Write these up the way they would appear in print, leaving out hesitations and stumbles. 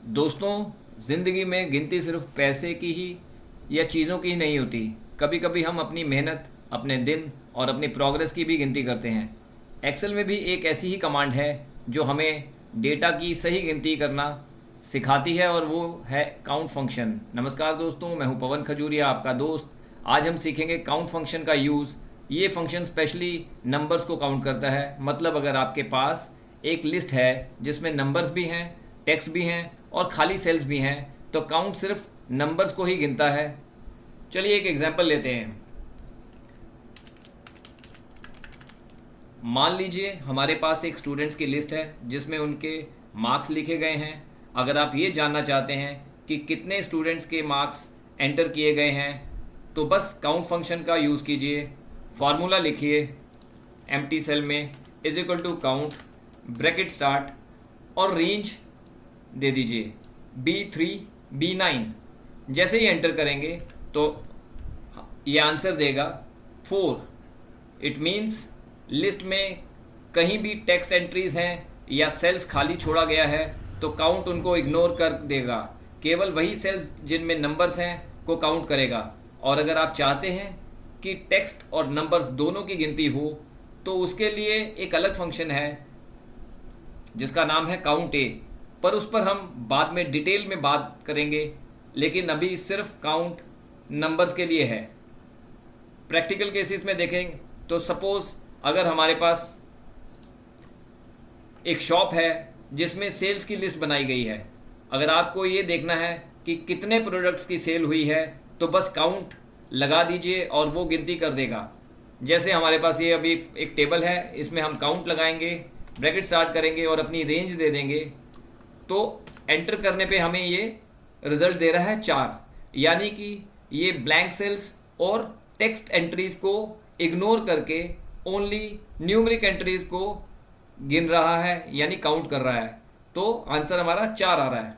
दोस्तों, ज़िंदगी में गिनती सिर्फ पैसे की ही या चीज़ों की ही नहीं होती। कभी कभी हम अपनी मेहनत, अपने दिन और अपनी प्रोग्रेस की भी गिनती करते हैं। एक्सेल में भी एक ऐसी ही कमांड है जो हमें डेटा की सही गिनती करना सिखाती है, और वो है काउंट फंक्शन। नमस्कार दोस्तों, मैं हूं पवन खजूरिया, आपका दोस्त। आज हम सीखेंगे काउंट फंक्शन का यूज़। ये फंक्शन स्पेशली नंबर्स को काउंट करता है। मतलब अगर आपके पास एक लिस्ट है जिसमें नंबर्स भी हैं, टेक्स्ट भी हैं और खाली सेल्स भी हैं, तो काउंट सिर्फ नंबर्स को ही गिनता है। चलिए एक एग्जांपल लेते हैं। मान लीजिए हमारे पास एक स्टूडेंट्स की लिस्ट है जिसमें उनके मार्क्स लिखे गए हैं। अगर आप ये जानना चाहते हैं कि कितने स्टूडेंट्स के मार्क्स एंटर किए गए हैं, तो बस काउंट फंक्शन का यूज़ कीजिए। फार्मूला लिखिए एम्प्टी सेल में is equal to count, bracket start और रेंज दे दीजिए B3 B9। जैसे ही एंटर करेंगे तो ये आंसर देगा 4। इट मीन्स लिस्ट में कहीं भी टेक्स्ट एंट्रीज हैं या सेल्स खाली छोड़ा गया है तो काउंट उनको इग्नोर कर देगा। केवल वही सेल्स जिनमें नंबर्स हैं को काउंट करेगा। और अगर आप चाहते हैं कि टेक्स्ट और नंबर्स दोनों की गिनती हो, तो उसके लिए एक अलग फंक्शन है जिसका नाम है काउंट ए। पर उस पर हम बाद में डिटेल में बात करेंगे, लेकिन अभी सिर्फ काउंट नंबर्स के लिए है। प्रैक्टिकल केसेस में देखें तो सपोज़ अगर हमारे पास एक शॉप है जिसमें सेल्स की लिस्ट बनाई गई है। अगर आपको ये देखना है कि कितने प्रोडक्ट्स की सेल हुई है, तो बस काउंट लगा दीजिए और वो गिनती कर देगा। जैसे हमारे पास ये अभी एक टेबल है, इसमें हम काउंट लगाएंगे, ब्रैकेट स्टार्ट करेंगे और अपनी रेंज दे देंगे, तो एंटर करने पे हमें ये रिजल्ट दे रहा है 4। यानी कि ये ब्लैंक सेल्स और टेक्स्ट एंट्रीज को इग्नोर करके ओनली न्यूमरिक एंट्रीज को गिन रहा है, यानी काउंट कर रहा है। तो आंसर हमारा 4 आ रहा है।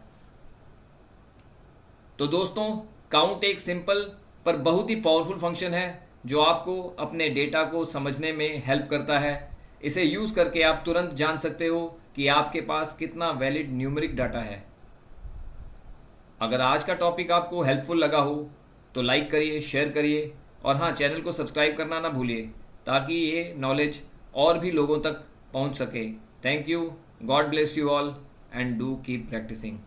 तो दोस्तों, काउंट एक सिंपल पर बहुत ही पावरफुल फंक्शन है जो आपको अपने डेटा को समझने में हेल्प करता है। इसे यूज़ करके आप तुरंत जान सकते हो कि आपके पास कितना वैलिड न्यूमेरिक डाटा है। अगर आज का टॉपिक आपको हेल्पफुल लगा हो तो लाइक करिए, शेयर करिए और हाँ, चैनल को सब्सक्राइब करना ना भूलिए ताकि ये नॉलेज और भी लोगों तक पहुंच सके। Thank you, God bless you all and do keep practising.